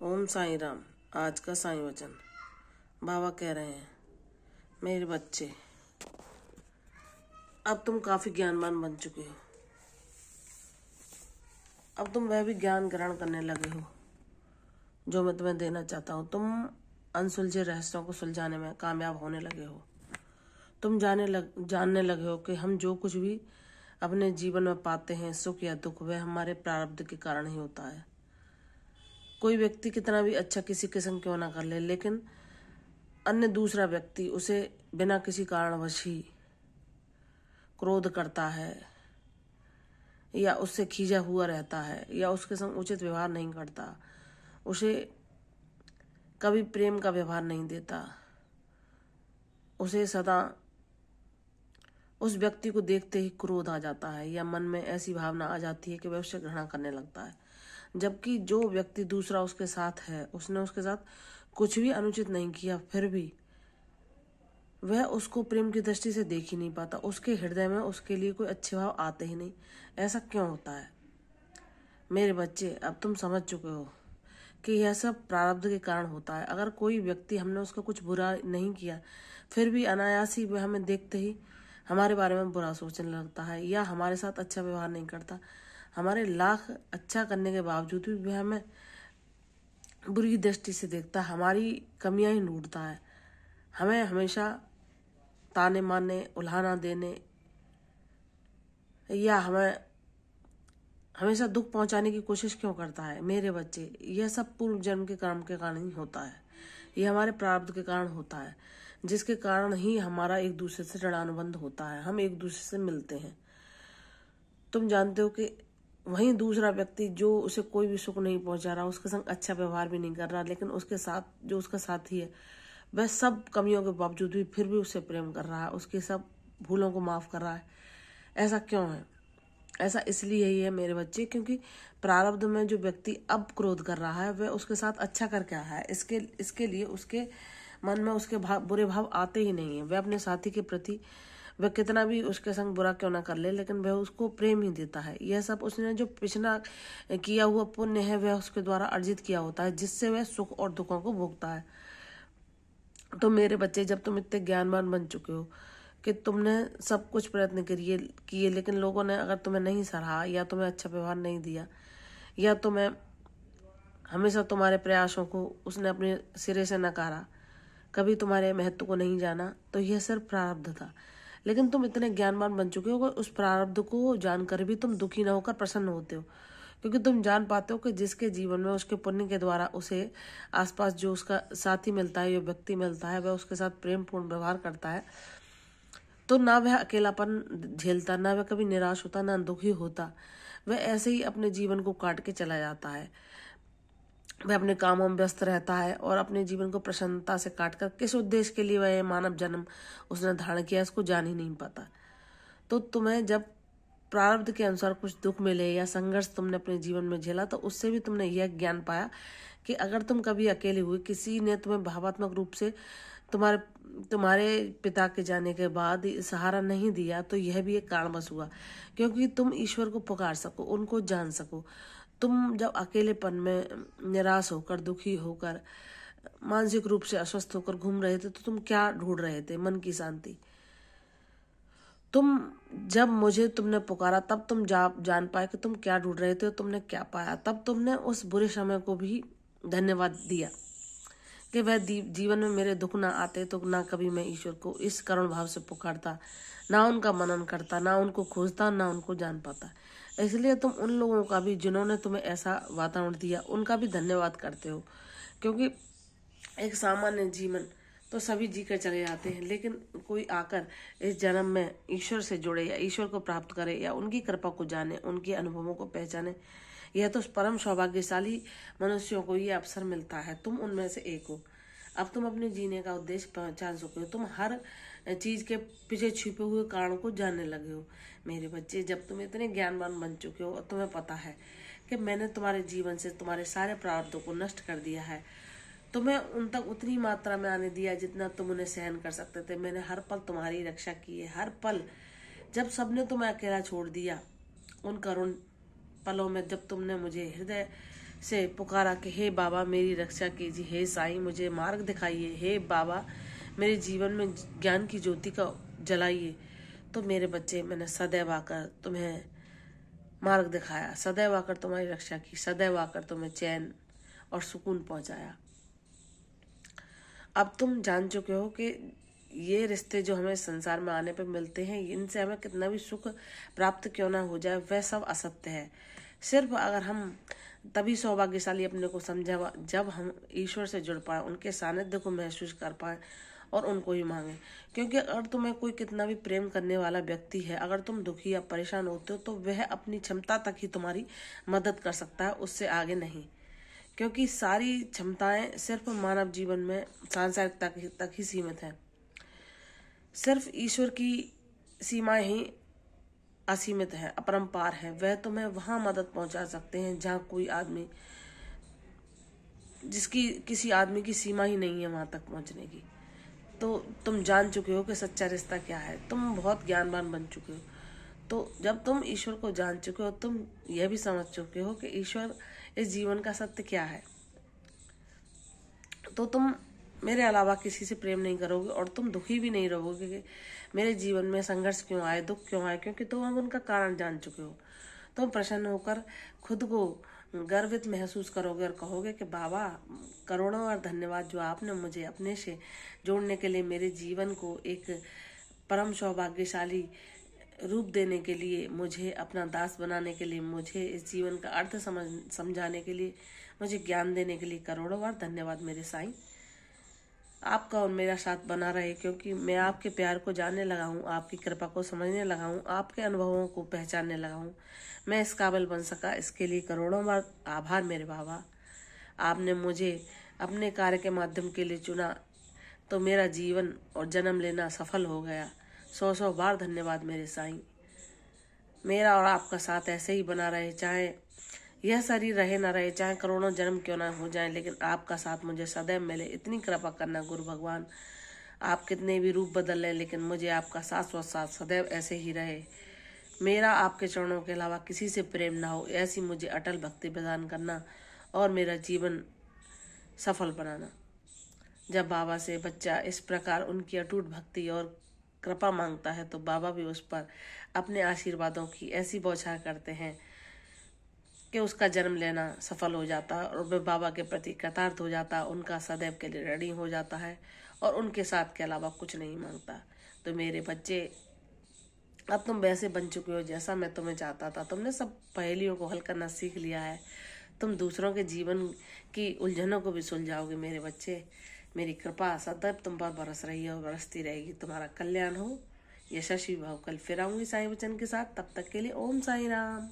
ओम साईं राम। आज का साईं वचन बाबा कह रहे हैं, मेरे बच्चे अब तुम काफी ज्ञानवान बन चुके हो। अब तुम वह भी ज्ञान ग्रहण करने लगे हो जो मैं तुम्हें देना चाहता हूँ। तुम अनसुलझे रहस्यों को सुलझाने में कामयाब होने लगे हो। तुम जानने लगे हो कि हम जो कुछ भी अपने जीवन में पाते हैं, सुख या दुख, वह हमारे प्रारब्ध के कारण ही होता है। कोई व्यक्ति कितना भी अच्छा किसी किस्म क्यों ना कर ले, लेकिन अन्य दूसरा व्यक्ति उसे बिना किसी कारणवश ही क्रोध करता है या उससे खींचा हुआ रहता है या उसके संग उचित व्यवहार नहीं करता, उसे कभी प्रेम का व्यवहार नहीं देता, उसे सदा उस व्यक्ति को देखते ही क्रोध आ जाता है या मन में ऐसी भावना आ जाती है कि वह उससे घृणा करने लगता है। जबकि जो व्यक्ति दूसरा उसके साथ है, उसने उसके साथ कुछ भी अनुचित नहीं किया, फिर भी वह उसको प्रेम की दृष्टि से देख ही नहीं पाता। उसके हृदय में उसके लिए कोई अच्छे भाव आते ही नहीं। ऐसा क्यों होता है? मेरे बच्चे, अब तुम समझ चुके हो कि यह सब प्रारब्ध के कारण होता है। अगर कोई व्यक्ति, हमने उसका कुछ बुरा नहीं किया, फिर भी अनायास ही वह हमें देखते ही हमारे बारे में बुरा सोचने लगता है या हमारे साथ अच्छा व्यवहार नहीं करता, हमारे लाख अच्छा करने के बावजूद भी वह हमें बुरी दृष्टि से देखता, हमारी कमियां ही ढूंढता है, हमें हमेशा ताने मारने, उल्हाना देने या हमें हमेशा दुख पहुंचाने की कोशिश क्यों करता है? मेरे बच्चे, यह सब पूर्व जन्म के कर्म के कारण ही होता है। यह हमारे प्रारब्ध के कारण होता है, जिसके कारण ही हमारा एक दूसरे से ऋणानुबंध होता है, हम एक दूसरे से मिलते हैं। तुम जानते हो कि वहीं दूसरा व्यक्ति जो उसे कोई भी सुख नहीं पहुंचा रहा, उसके संग अच्छा व्यवहार भी नहीं कर रहा, लेकिन उसके साथ जो उसका साथी है वह सब कमियों के बावजूद भी फिर भी उससे प्रेम कर रहा है, उसकी सब भूलों को माफ कर रहा है। ऐसा क्यों है? ऐसा इसलिए ही है मेरे बच्चे, क्योंकि प्रारब्ध में जो व्यक्ति अब क्रोध कर रहा है वह उसके साथ अच्छा कर क्या है, इसके लिए उसके मन में उसके बुरे भाव आते ही नहीं है। वह अपने साथी के प्रति वह कितना भी उसके संग बुरा क्यों ना कर ले, लेकिन वह उसको प्रेम ही देता है। यह सब उसने जो पिछला किया हुआ पुण्य है वह उसके द्वारा अर्जित किया होता है, जिससे वह सुख और दुखों को भोगता है। तो मेरे बच्चे, जब तुम इतने ज्ञानवान बन चुके हो कि तुमने सब कुछ प्रयत्न किए, लेकिन लोगों ने अगर तुम्हें नहीं सराहा या तुम्हें अच्छा व्यवहार नहीं दिया या तुम्हें हमेशा तुम्हारे प्रयासों को उसने अपने सिरे से नकारा, कभी तुम्हारे महत्व को नहीं जाना, तो यह सिर्फ प्रारब्ध था। लेकिन तुम इतने ज्ञानवान बन चुके हो कि उस प्रारब्ध को जानकर भी तुम दुखी न होकर प्रसन्न होते हो, क्योंकि तुम जान पाते हो कि जिसके जीवन में उसके पुण्य के द्वारा उसे आसपास जो उसका साथी मिलता है, जो व्यक्ति मिलता है, वह उसके साथ प्रेम पूर्ण व्यवहार करता है, तो ना वह अकेलापन झेलता, ना वह कभी निराश होता, ना दुखी होता। वह ऐसे ही अपने जीवन को काट के चला जाता है। वह अपने कामों में व्यस्त रहता है और अपने जीवन को प्रसन्नता से काटकर किस उद्देश्य के लिए वह मानव जन्म उसने धारण किया, इसको जान ही नहीं पाता। तो तुम्हें जब प्रारब्ध के अनुसार कुछ दुख मिले या संघर्ष तुमने अपने जीवन में झेला, तो उससे भी तुमने यह ज्ञान पाया कि अगर तुम कभी अकेले हुए, किसी ने तुम्हें भावात्मक रूप से तुम्हारे पिता के जाने के बाद सहारा नहीं दिया, तो यह भी एक कारणवश हुआ, क्योंकि तुम ईश्वर को पुकार सको, उनको जान सको। तुम जब अकेलेपन में निराश होकर, दुखी होकर, मानसिक रूप से अस्वस्थ होकर घूम रहे थे, तो तुम क्या ढूंढ रहे थे? मन की शांति। जब मुझे तुमने पुकारा, तब तुम जान पाए कि तुम क्या ढूंढ रहे थे और तुमने क्या पाया। तब तुमने उस बुरे समय को भी धन्यवाद दिया कि वह जीवन में मेरे दुख ना आते तो ना कभी मैं ईश्वर को इस करुण भाव से पुकारता, ना उनका मनन करता, ना उनको खोजता, ना उनको जान पाता। इसलिए तुम उन लोगों का भी, जिन्होंने तुम्हें ऐसा वातावरण दिया, उनका भी धन्यवाद करते हो, क्योंकि एक सामान्य जीवन तो सभी जी कर चले जाते हैं, लेकिन कोई आकर इस जन्म में ईश्वर से जुड़े या ईश्वर को प्राप्त करे या उनकी कृपा को जाने, उनके अनुभवों को पहचाने, यह तो परम सौभाग्यशाली मनुष्यों को ये अवसर मिलता है। तुम उनमें से एक हो। अब तुम अपने जीने का उद्देश्य पहचान चुके हो। तुम हर चीज के पीछे छिपे हुए कारण को जानने लगे हो। मेरे बच्चे, जब तुम इतने ज्ञानवान बन चुके हो और तुम्हें पता है कि मैंने तुम्हारे जीवन से तुम्हारे सारे प्रारब्धों को नष्ट कर दिया है, तुम्हें उन तक उतनी मात्रा में आने दिया जितना तुम उन्हें सहन कर सकते थे। मैंने हर पल तुम्हारी रक्षा की है। हर पल जब सबने तुम्हें अकेला छोड़ दिया, उन करुण पलों में जब तुमने मुझे हृदय से पुकारा कि हे बाबा मेरी रक्षा कीजिए, हे साईं मुझे मार्ग दिखाइए, हे बाबा मेरे जीवन में ज्ञान की ज्योति का जलाइए, तो मेरे बच्चे मैंने सदैव आकर तुम्हें मार्ग दिखाया, सदैव आकर तुम्हारी रक्षा की, सदैव आकर तुम्हें चैन और सुकून पहुंचाया। अब तुम जान चुके हो कि ये रिश्ते जो हमें संसार में आने पर मिलते हैं, इनसे हमें कितना भी सुख प्राप्त क्यों ना हो जाए, वह सब असत्य है। सिर्फ अगर हम तभी सौभाग्यशाली अपने को समझा जब हम ईश्वर से जुड़ पाए, उनके सानिध्य को महसूस कर पाए और उनको ही मांगे। क्योंकि अगर तुम्हें कोई कितना भी प्रेम करने वाला व्यक्ति है, अगर तुम दुखी या परेशान होते हो तो वह अपनी क्षमता तक ही तुम्हारी मदद कर सकता है, उससे आगे नहीं। क्योंकि सारी क्षमताएं सिर्फ मानव जीवन में सांसारिकता तक ही सीमित है। सिर्फ ईश्वर की सीमाएं ही असीमित है, अपरंपार है। वह तुम्हें वहां मदद पहुंचा सकते हैं जहां कोई आदमी, जिसकी किसी आदमी की सीमा ही नहीं है वहां तक पहुंचने की। तो तुम जान चुके हो कि सच्चा रिश्ता क्या है, तुम बहुत ज्ञानवान बन चुके हो। तो जब तुम ईश्वर को जान चुके हो, तुम यह भी समझ चुके हो कि ईश्वर इस जीवन का सत्य क्या है, तो तुम मेरे अलावा किसी से प्रेम नहीं करोगे और तुम दुखी भी नहीं रहोगे कि मेरे जीवन में संघर्ष क्यों आए, दुख क्यों आए, क्योंकि तुम अब उनका कारण जान चुके हो। तुम प्रसन्न होकर खुद को गर्वित महसूस करोगे और कहोगे कि बाबा करोड़ों बार धन्यवाद, जो आपने मुझे अपने से जोड़ने के लिए, मेरे जीवन को एक परम सौभाग्यशाली रूप देने के लिए, मुझे अपना दास बनाने के लिए, मुझे इस जीवन का अर्थ समझाने के लिए, मुझे ज्ञान देने के लिए करोड़ों बार धन्यवाद मेरे साईं। आपका और मेरा साथ बना रहे, क्योंकि मैं आपके प्यार को जानने लगा हूँ, आपकी कृपा को समझने लगा हूँ, आपके अनुभवों को पहचानने लगा हूँ। मैं इस काबिल बन सका, इसके लिए करोड़ों बार आभार मेरे बाबा। आपने मुझे अपने कार्य के माध्यम के लिए चुना, तो मेरा जीवन और जन्म लेना सफल हो गया। 100 बार धन्यवाद मेरे साईं। मेरा और आपका साथ ऐसे ही बना रहे, चाहे यह शरीर रहे ना रहे, चाहे करोड़ों जन्म क्यों ना हो जाए, लेकिन आपका साथ मुझे सदैव मिले, इतनी कृपा करना गुरु भगवान। आप कितने भी रूप बदल लें, लेकिन मुझे आपका शाश्वत साथ सदैव ऐसे ही रहे। मेरा आपके चरणों के अलावा किसी से प्रेम ना हो, ऐसी मुझे अटल भक्ति प्रदान करना और मेरा जीवन सफल बनाना। जब बाबा से बच्चा इस प्रकार उनकी अटूट भक्ति और कृपा मांगता है, तो बाबा भी उस पर अपने आशीर्वादों की ऐसी बौछार करते हैं कि उसका जन्म लेना सफल हो जाता है और वह बाबा के प्रति कृतार्थ हो जाता है, उनका सदैव के लिए ऋणी हो जाता है और उनके साथ के अलावा कुछ नहीं मांगता। तो मेरे बच्चे, अब तुम वैसे बन चुके हो जैसा मैं तुम्हें चाहता था। तुमने सब पहेलियों को हल करना सीख लिया है। तुम दूसरों के जीवन की उलझनों को भी सुलझाओगे मेरे बच्चे। मेरी कृपा सदैव तुम पर बरस रही है और बरसती रहेगी। तुम्हारा कल्याण हो, यशस्वी भाव। कल फिर आऊंगी साईं वचन के साथ, तब तक के लिए ओम साईं राम।